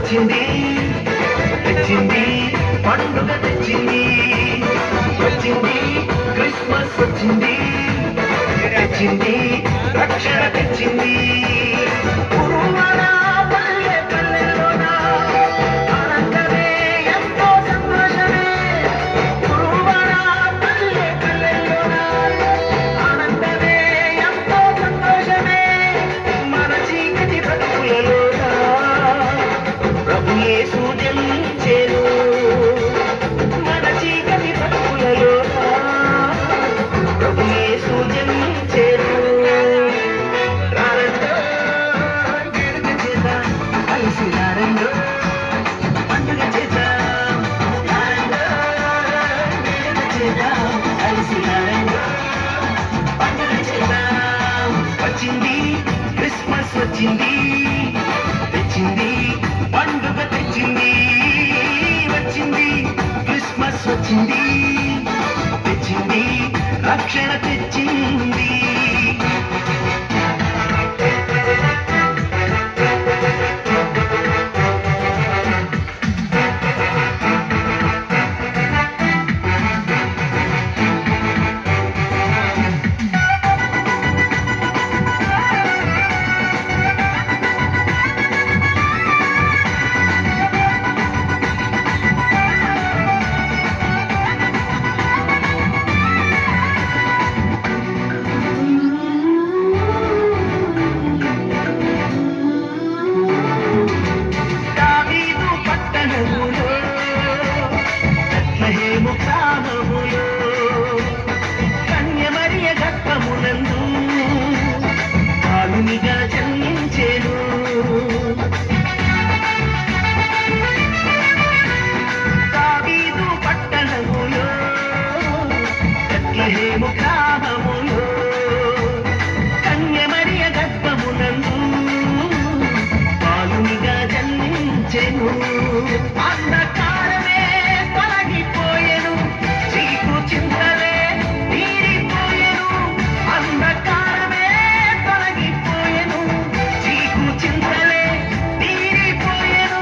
వచ్చింది తెచ్చింది పండుగ తెచ్చింది వచ్చింది క్రిస్మస్ వచ్చింది తెచ్చింది రక్షణ తెచ్చింది పురువన పల్లె పల్లెలోన ఆనందమే ఎంతో సంతోషమే పురువన పల్లె పల్లెలోన ఆనందమే ఎంతో సంతోషమే మన చీకటి బ్రతుకులలోన ప్రభు యేసు జన్మించెను మన చీకటి బ్రతుకులలోన ప్రభు యేసు జన్మించెను రారండో వేడుక చేద్దాం కలిసి రారండో పండుగ చేద్దాం రారండో వేడుక చేద్దాం కలిసి రారండో పండుగ చేద్దాం వచ్చింది క్రిస్మస్ వచ్చింది తెచ్చింది పండుగ తెచ్చింది వచ్చింది క్రిస్మస్ వచ్చింది తెచ్చింది రక్షణ తెచ్చింది దావీదు పట్టణములో బెత్లెహేము గ్రామములో కన్యమరియ గర్భమునందు బాలునిగా జన్మించెను దావీదు పట్టణములో బెత్లెహేము గ్రామములో కన్యమరియ గర్భమునందు బాలునిగా జన్మించెను అంధకారమే తొలగిపోయెను చీకు చింతలే తీరిపోయెను అంధకారమే తొలగిపోయెను చీకు చింతలే తీరిపోయెను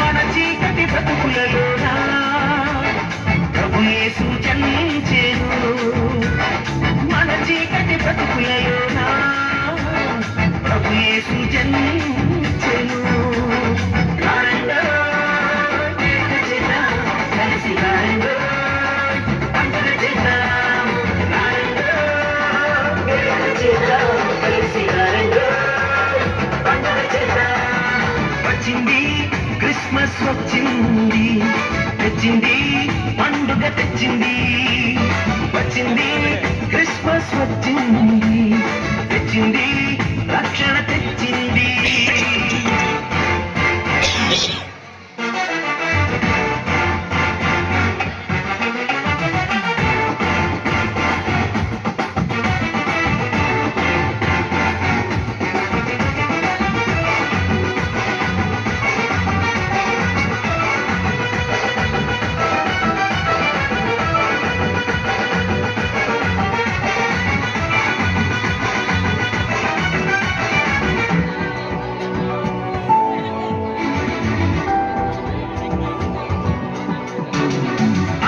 మన చీకటి బ్రతుకులలోన ప్రభు యేసు జన్మించెను మన చీకటి బ్రతుకులలోన ప్రభు యేసు జన్మించెను రారండో వేడుక చేద్దాం కలిసి రారండో పండుగ చేద్దాం రారండో వేడుక చేద్దాం కలిసి రారండో పండుగ చేద్దాం వచ్చింది క్రిస్మస్ వచ్చింది తెచ్చింది పండుగ తెచ్చింది వచ్చింది క్రిస్మస్ వచ్చింది తెచ్చింది రక్షణ తెచ్చింది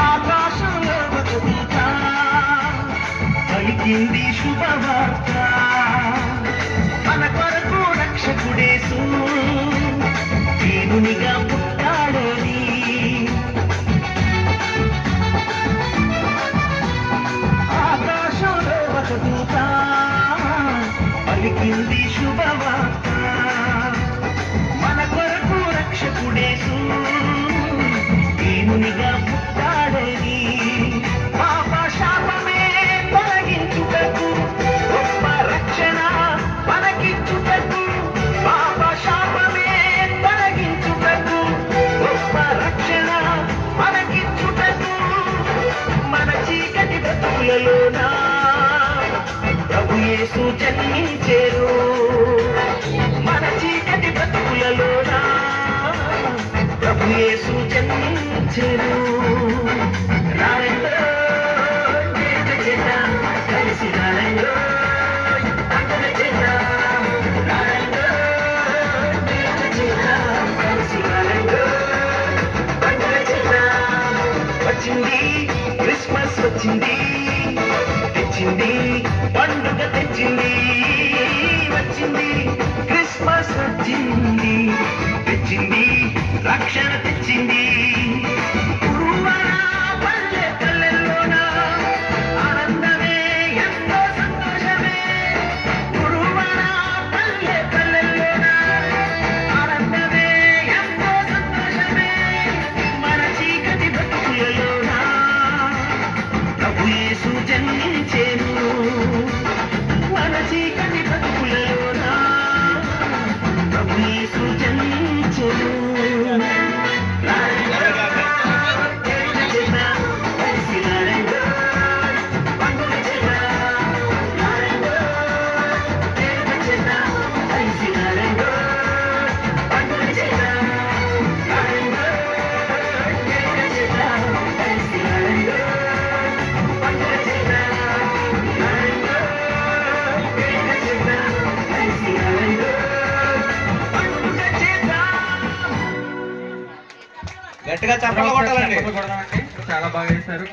ఆకాశంలో ఒక దూత పలికింది శుభవార్త మన కొరకు రక్షకుడేసు దేవునిగా పుట్టాడని ఆకాశంలో ఒక దూత పలికింది శుభవార్త మన కొరకు రక్షకుడేసు దేవునిగా పుట్టాడని పాప శాపమే తొలగించుటకు గొప్ప రక్షణ మనకిచ్చుటకు పాప శాపమే తొలగించుటకు గొప్ప రక్షణ మనకిచ్చుటకు మన చీకటి బ్రతుకులలోన ప్రభు యేసు జన్మించెను మన చీకటి బ్రతుకులలోన ప్రభు యేసు జన్మించెను రారండో వేడుక చేద్దాం కలిసి రారండో పండుగ చేద్దాం రారండో వేడుక చేద్దాం వచ్చింది తెచ్చింది పండుగ తెచ్చింది వచ్చింది క్రిస్మస్ వచ్చింది తెచ్చింది రక్షణ తెచ్చింది పువ్వుల పల్లె పల్లెల్లోన ఆనందమే ఎంతో సంతోషమే పువ్వుల పల్లె పల్లెల్లోన ఆనందమే ఎంతో సంతోషమే మన చీకటి బ్రతుకులలోన ప్రభు యేసు జన్మించెను మన చీకటి బ్రతుకులలోన ప్రభు యేసు జన్మించెను గట్టిగా చప్పట్లు కొట్టాలండి. చాలా బాగా చేశారు.